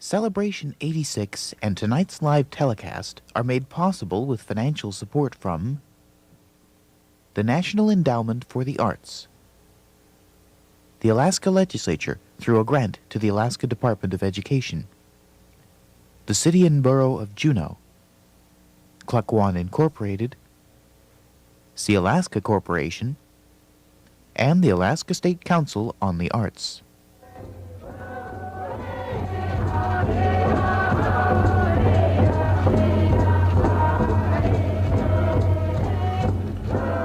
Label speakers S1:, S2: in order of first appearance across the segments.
S1: Celebration 86 and tonight's live telecast are made possible with financial support from the National Endowment for the Arts, the Alaska Legislature through a grant to the Alaska Department of Education, the City and Borough of Juneau, Cluckwan Incorporated, Sealaska Corporation, and the Alaska State Council on the Arts.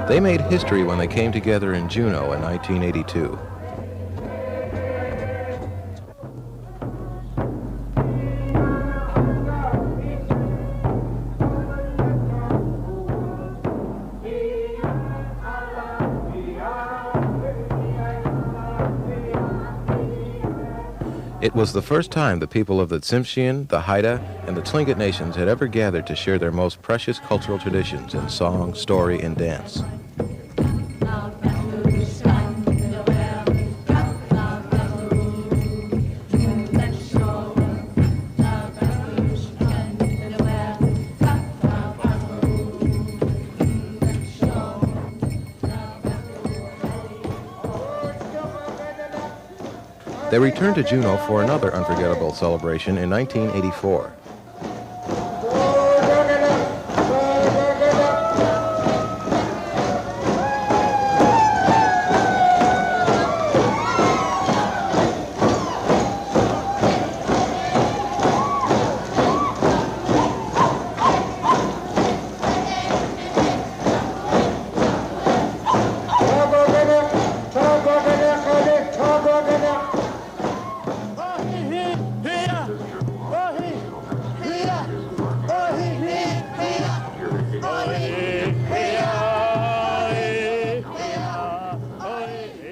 S2: They made history when they came together in Juneau in 1982. It was the first time the people of the Tsimshian, the Haida, and the Tlingit nations had ever gathered to share their most precious cultural traditions in song, story, and dance. They returned to Juneau for another unforgettable celebration in 1984.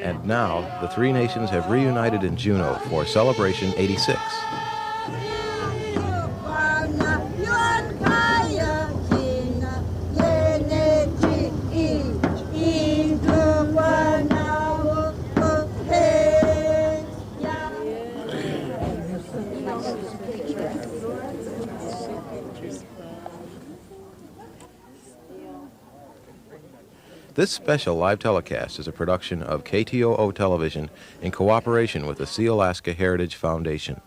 S2: And now, the three nations have reunited in Juneau for Celebration 86. This special live telecast is a production of KTOO Television in cooperation with the Sealaska Heritage Foundation.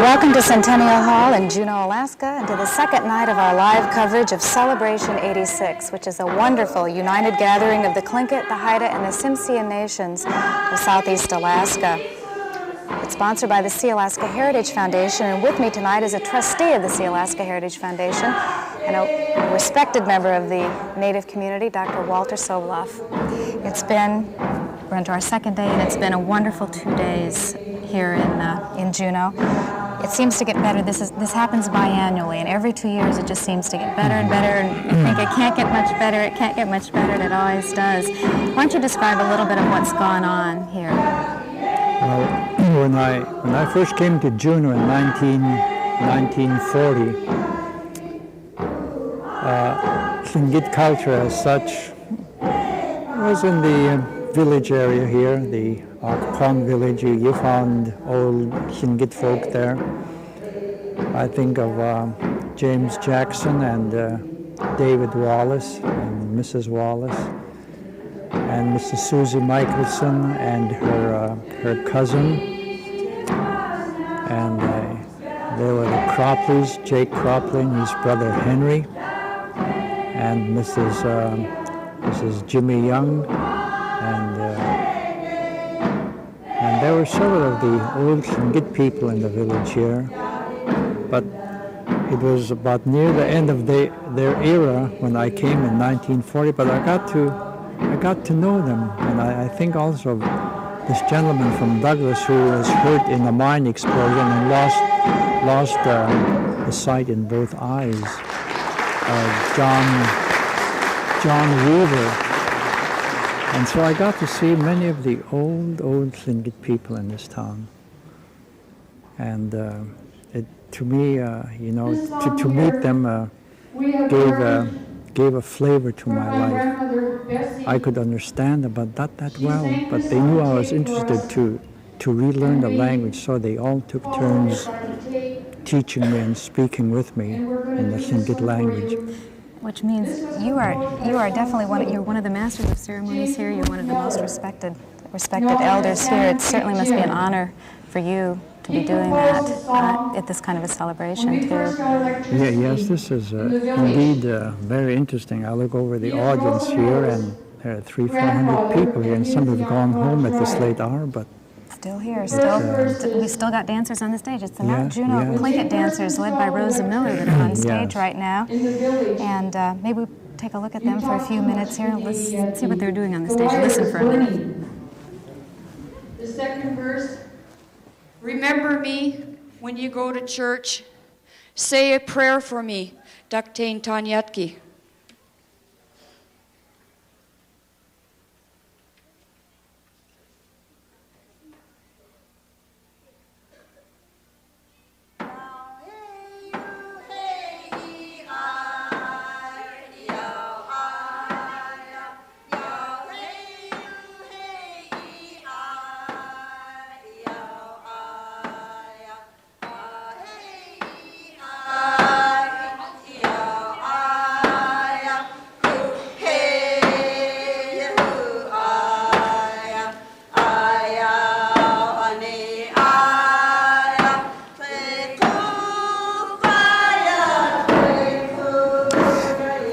S3: Welcome to Centennial Hall in Juneau, Alaska, and to the second night of our live coverage of Celebration 86, which is a wonderful united gathering of the Tlingit, the Haida, and the Tsimshian nations of Southeast Alaska. It's sponsored by the Sealaska Heritage Foundation, and with me tonight is a trustee of the Sealaska Heritage Foundation and a respected member of the Native community, Dr. Walter Sobloff. We're into our second day, and it's been a wonderful 2 days here in Juneau. It seems to get better. This happens biannually, and every 2 years it just seems to get better and better, and I think it can't get much better, it can't get much better, and it always does. Why don't you describe a little bit of what's gone on here?
S4: Well, when I first came to Juneau in 1940, Tlingit culture as such was in the village area here, the Akpon village. You found old Tlingit folk there. I think of James Jackson and David Wallace and Mrs. Wallace and Mrs. Susie Michelson and her cousin. And there were the Cropleys, Jake Cropley and his brother Henry, and Mrs. Jimmy Young. And there were several of the old Tlingit people in the village here, but it was about near the end of their era when I came in 1940. But I got to know them, and I think also of this gentleman from Douglas who was hurt in a mine explosion and lost the sight in both eyes. John Weaver. And so I got to see many of the old Tlingit people in this town. And to me, to meet them gave a flavor to my life. I could understand about that well, but they knew I was interested to relearn the language, so they all took turns teaching me and speaking with me in the Tlingit language.
S3: Which means you are definitely you're one of the masters of ceremonies here. You're one of the most respected elders here. It certainly must be an honor for you to be doing that at this kind of a celebration too.
S4: Yes, this is indeed very interesting. I look over the audience here, and there are 300-400 people here, and some have gone home at this late hour, but
S3: still here. We still got dancers on the stage. It's the Mount Juneau Tlingit dancers led by Rosa Miller that are on stage right now, and maybe we'll take a look at them for a few minutes here. Let's see what they're doing on the stage. Listen for a minute.
S5: The second verse. Remember me when you go to church. Say a prayer for me. Daktain Tanyatki.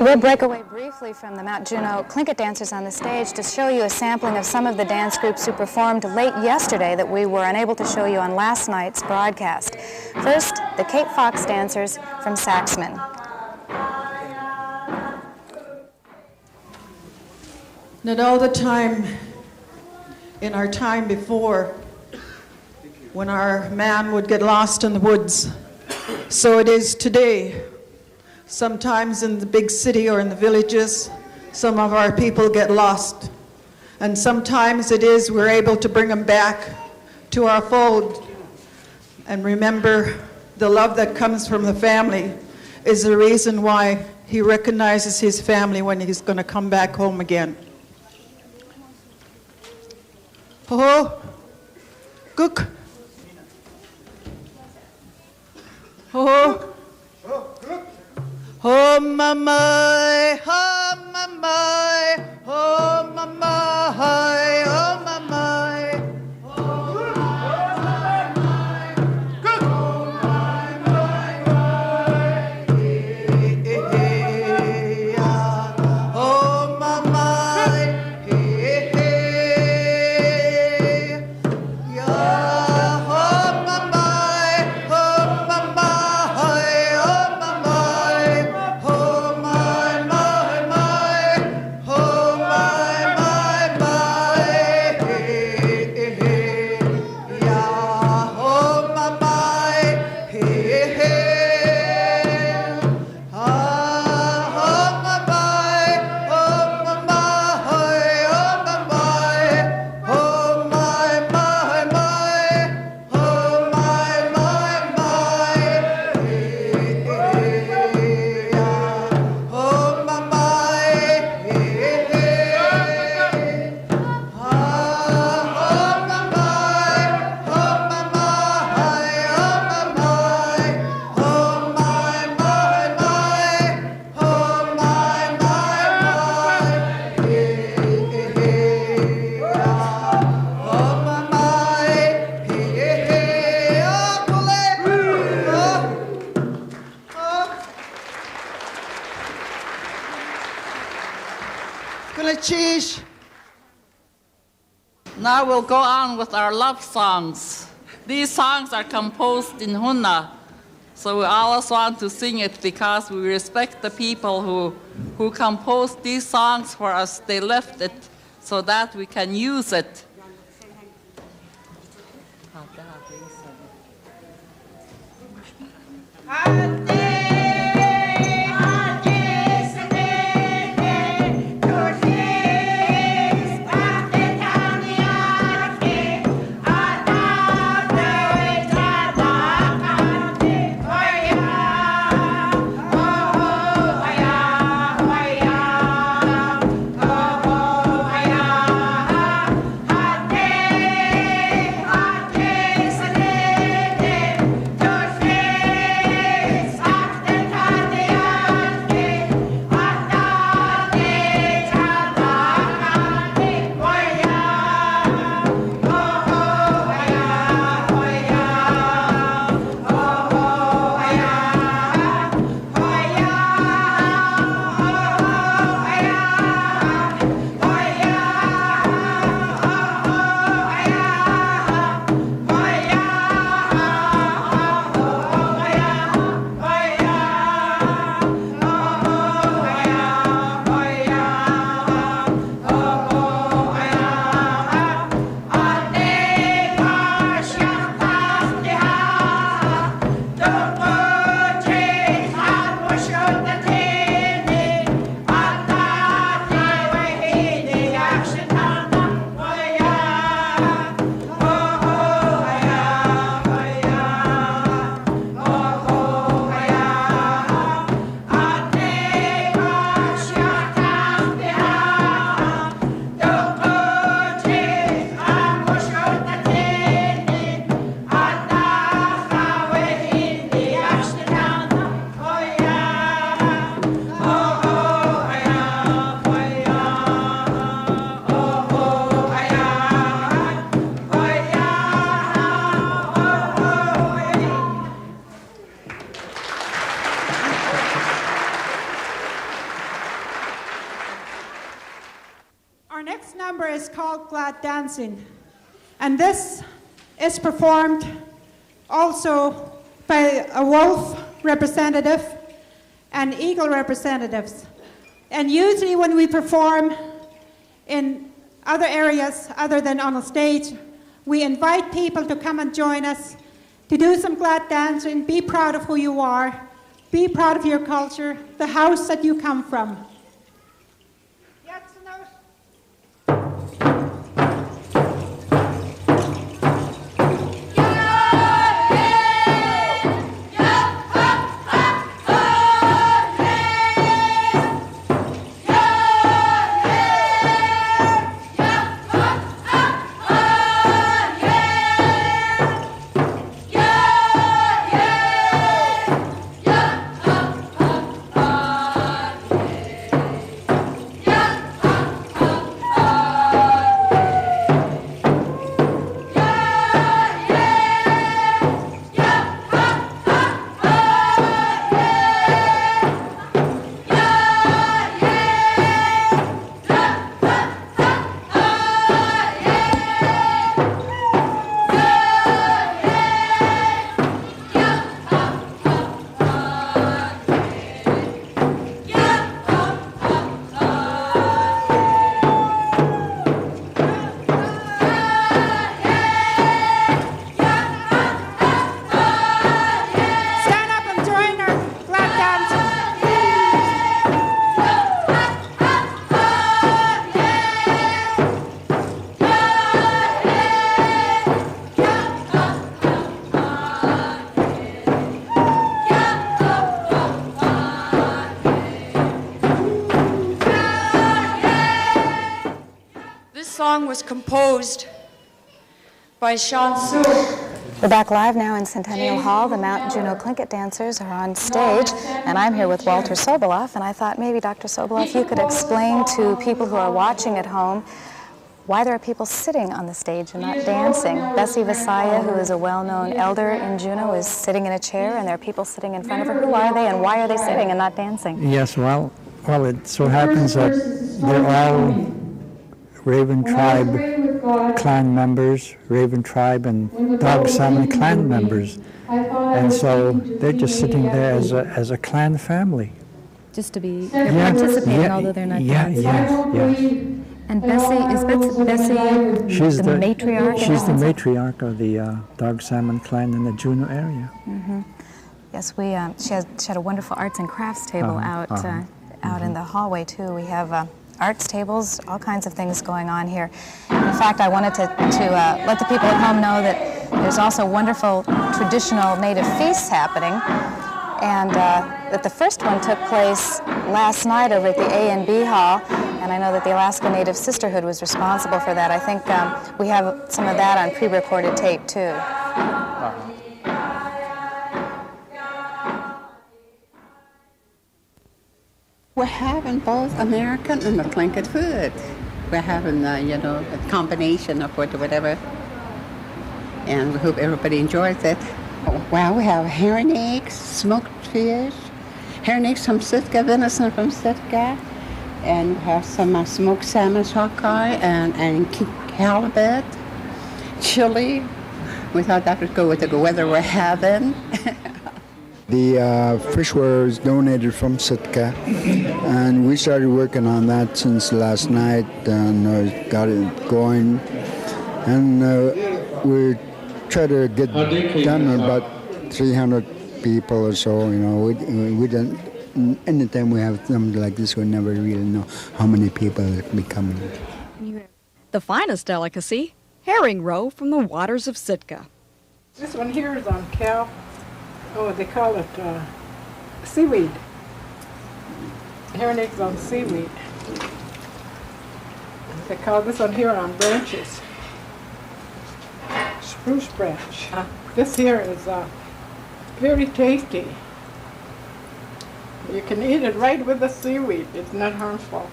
S3: We'll break away briefly from the Mount Juneau Tlingit dancers on the stage to show you a sampling of some of the dance groups who performed late yesterday that we were unable to show you on last night's broadcast. First, the Cape Fox dancers from Saxman.
S6: Not all the time, in our time before, when our man would get lost in the woods, so it is today. Sometimes in the big city or in the villages, some of our people get lost. And sometimes it is we're able to bring them back to our fold. And remember, the love that comes from the family is the reason why he recognizes his family when he's going to come back home again. Ho-ho, cook. Ho-ho. Oh mamai, oh mamai, oh mamai, oh mamai, oh mamai, good. Oh mamai, oh mamai,
S7: Now we'll go on with our love songs. These songs are composed in Huna, so we always want to sing it because we respect the people who composed these songs for us. They left it so that we can use it.
S8: Wow.
S6: called glad dancing. And this is performed also by a wolf representative and eagle representatives. And usually when we perform in other areas other than on a stage, we invite people to come and join us to do some glad dancing, be proud of who you are, be proud of your culture, the house that you come from.
S5: Was composed by Sean Su.
S3: We're back live now in Centennial Hall. The Mount Juneau Tlingit dancers are on stage, and I'm here with Walter Soboleff, and I thought maybe, Dr. Soboleff, you could explain to people who are watching at home why there are people sitting on the stage and not dancing. Bessie Visaya, who is a well-known elder in Juneau, is sitting in a chair, and there are people sitting in front of her. Who are they, and why are they sitting and not dancing?
S4: Yes, well, it so happens that they're all Raven Tribe clan members, Raven Tribe and Dog Salmon clan members. And so they're just sitting there as a clan family.
S3: Just to be participating, although they're not dancing.
S4: Yes.
S3: And Bessie, is Bessie
S4: she's
S3: the matriarch?
S4: She's the matriarch of the Dog Salmon clan in the Juneau area.
S3: Mm-hmm. Yes, she had a wonderful arts and crafts table out in the hallway too. We have arts tables, all kinds of things going on here. In fact, I wanted to let the people at home know that there's also wonderful traditional native feasts happening, and that the first one took place last night over at the A&B Hall, and I know that the Alaska Native Sisterhood was responsible for that. I think we have some of that on pre-recorded tape too.
S8: We're having both American and the Tlingit food. We're having, a combination of whatever, and we hope everybody enjoys it. Well, we have herring eggs, smoked fish, herring eggs from Sitka, venison from Sitka, and we have some smoked salmon sockeye and halibut, chili. We thought that would go with the weather we're having.
S9: The fish was donated from Sitka, and we started working on that since last night and got it going. And we try to get done about 300 people or so. We don't. Anytime we have something like this, we never really know how many people will be coming.
S10: The finest delicacy, herring roe from the waters of Sitka.
S6: This one here is on kelp. Oh, they call it seaweed. Herring eggs on seaweed. They call this one here on branches. Spruce branch. This here is very tasty. You can eat it right with the seaweed. It's not harmful.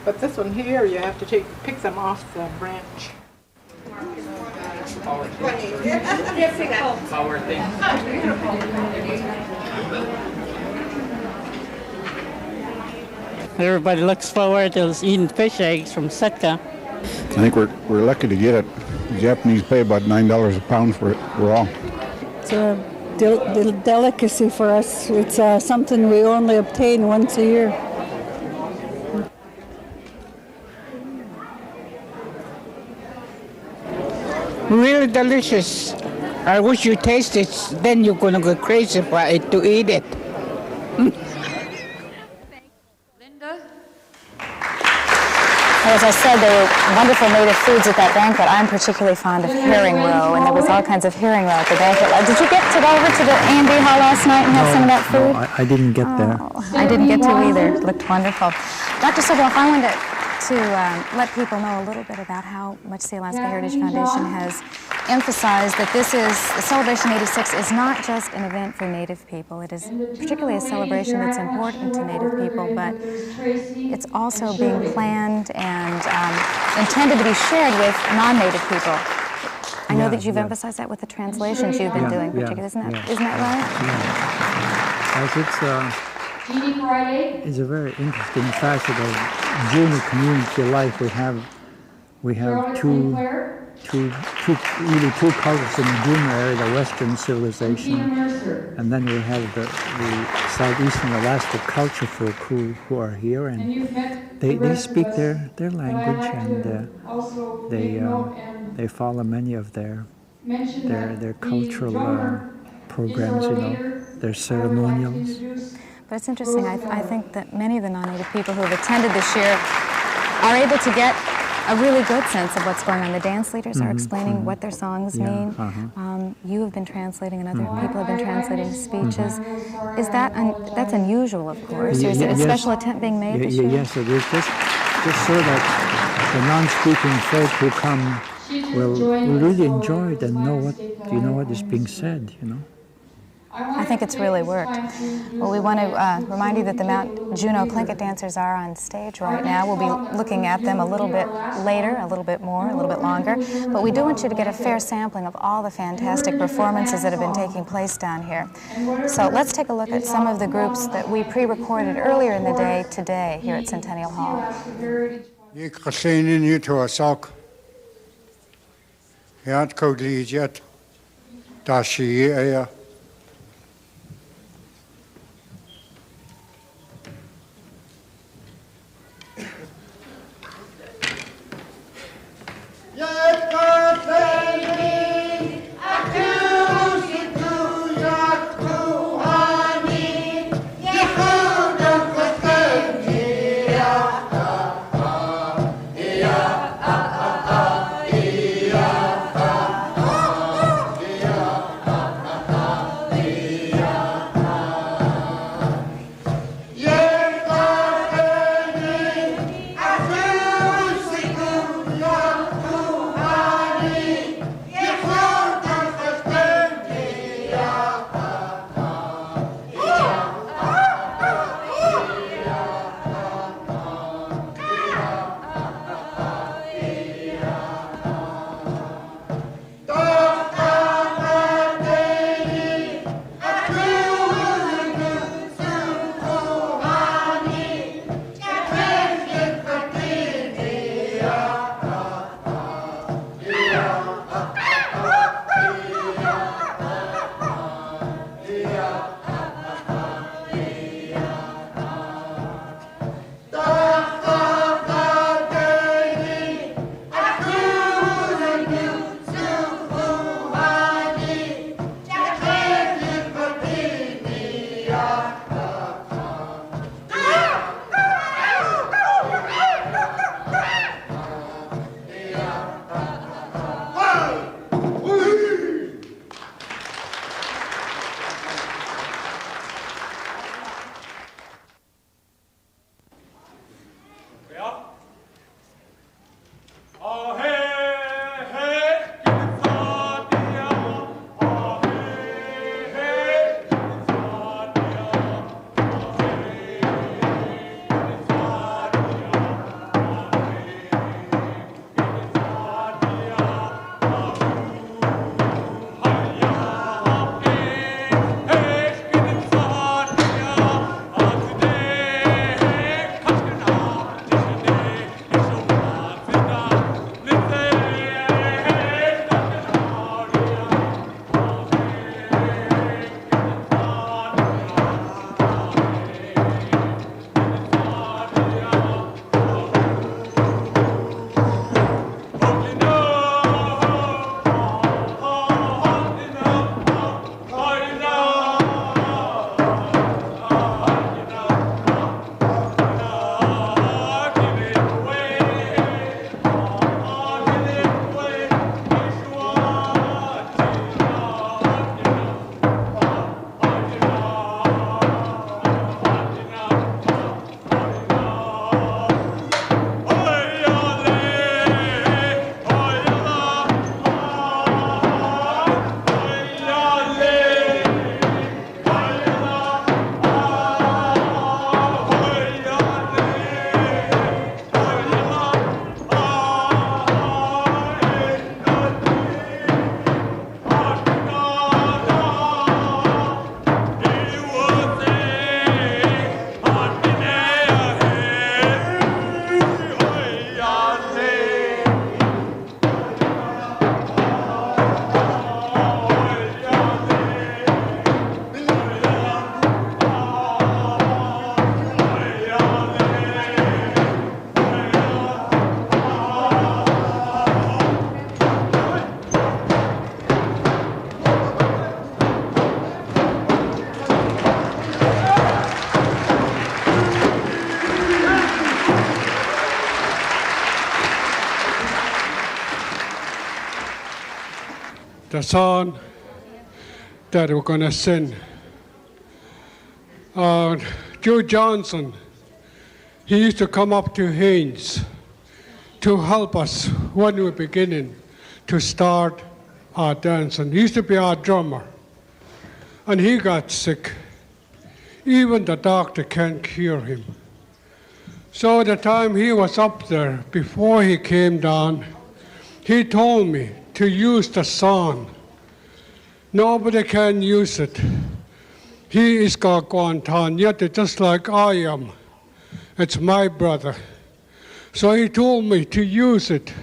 S6: But this one here, you have to pick them off the branch.
S11: Everybody looks forward to eating fish eggs from Sitka. think we're lucky to get it. The Japanese pay about $9 a pound for it raw.
S12: It's a delicacy for us. It's something we only obtain once a year.
S13: Really delicious. I wish you taste it, then you're going to go crazy for it to eat it.
S3: As I said, there were wonderful native foods at that banquet. I'm particularly fond of herring roe, and there was all kinds of herring roe at the banquet. Did you get to go over to the A&B Hall last night and have some of that food?
S4: No, I didn't get there.
S3: I didn't get to either. It looked wonderful. Dr. Sobel, I wanted to let people know a little bit about how much the Sealaska Heritage Foundation has emphasized that the Celebration 86 is not just an event for Native people. It is particularly a celebration that's important to Native people, but it's also being planned and intended to be shared with non-Native people. I know that you've emphasized that with the translations you've been doing, particularly. Isn't that right?
S4: It's a very interesting facet of Juneau community life. We have two cultures in the Juneau area: the Western civilization, and then we have the southeastern Alaska culture folk who are here, and they speak their language, and they follow many of their cultural programs, their ceremonials.
S3: But it's interesting, I think that many of the non-Native people who have attended this year are able to get a really good sense of what's going on. The dance leaders are explaining what their songs mean. You have been translating, and other people have been translating speeches. Is that's unusual, of course? Or is it a special attempt being made this year?
S4: Yes, it is. Just so that the non-speaking folk who come will really enjoy it and know what is being said,
S3: I think it's really worked. Well, we want to remind you that the Mount Juneau Tlingit dancers are on stage right now. We'll be looking at them a little bit later, a little bit more, a little bit longer. But we do want you to get a fair sampling of all the fantastic performances that have been taking place down here. So let's take a look at some of the groups that we pre-recorded earlier in the day today here at Centennial Hall.
S14: the song that we're going to sing. Joe Johnson, he used to come up to Haynes to help us when we were beginning to start our dancing. He used to be our drummer, and he got sick. Even the doctor can't cure him. So the time he was up there, before he came down, he told me to use the song. Nobody can use it. He is Gagwantan, yet just like I am. It's my brother. So he told me to use it.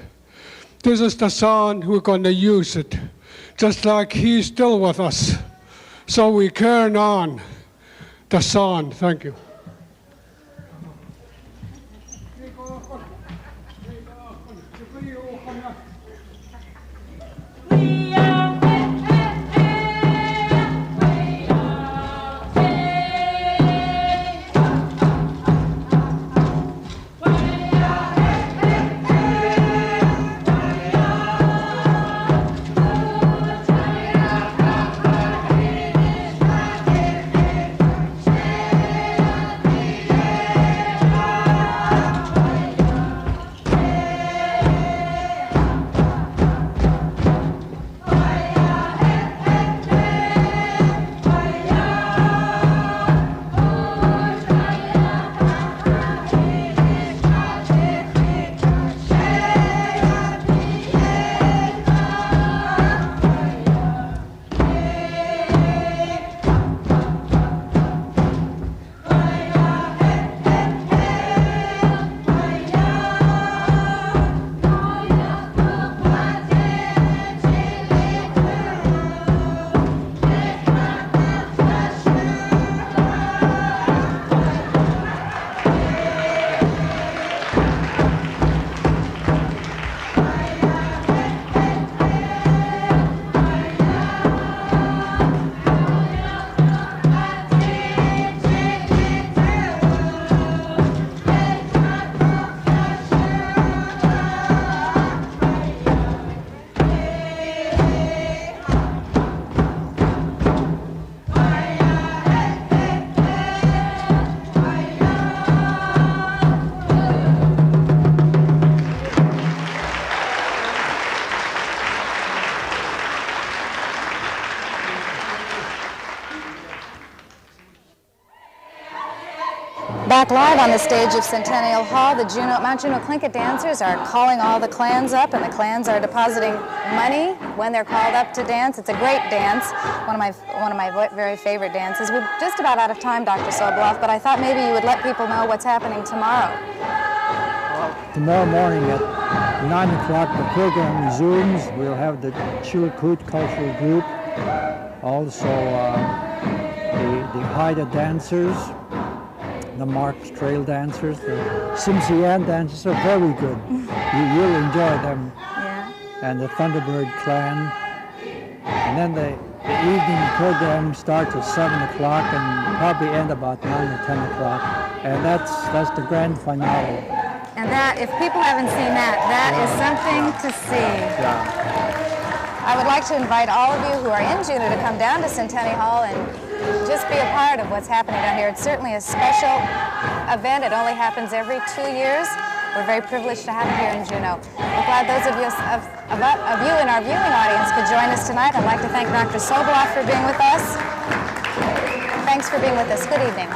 S14: This is the song, we're going to use it, just like he's still with us. So we carry on the song. Thank you.
S3: Back live on the stage of Centennial Hall, the Mount Juneau Tlingit dancers are calling all the clans up, and the clans are depositing money when they're called up to dance. It's a great dance, one of my very favorite dances. We're just about out of time, Dr. Sobloff, but I thought maybe you would let people know what's happening tomorrow.
S4: Tomorrow morning at 9 o'clock, the program resumes. We'll have the Chilkoot Cultural Group, also the Haida dancers, the Marks Trail dancers, the Tsimshian dancers are very good. You'll enjoy them.
S3: Yeah.
S4: And the Thunderbird Clan. And then the evening program starts at 7 o'clock and probably end about 9 or 10 o'clock. And that's the grand finale.
S3: And that, if people haven't seen that, that is something to see.
S4: Yeah.
S3: I would like to invite all of you who are in Juneau to come down to Centennial Hall and just be a part of what's happening down here. It's certainly a special event. It only happens every 2 years. We're very privileged to have it here in Juneau. We're glad those of you in our viewing audience could join us tonight. I'd like to thank Dr. Sobloff for being with us. Thanks for being with us. Good evening.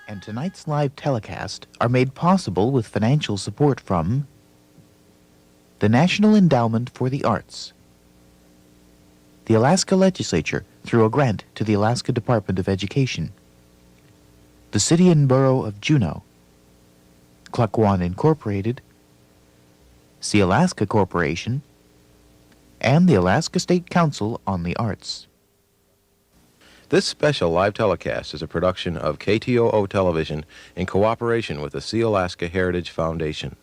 S1: And tonight's live telecast are made possible with financial support from the National Endowment for the Arts, the Alaska Legislature through a grant to the Alaska Department of Education, the City and Borough of Juneau, Cluckwan Incorporated, Sealaska Corporation, and the Alaska State Council on the Arts.
S2: This special live telecast is a production of KTOO Television in cooperation with the Sealaska Heritage Foundation.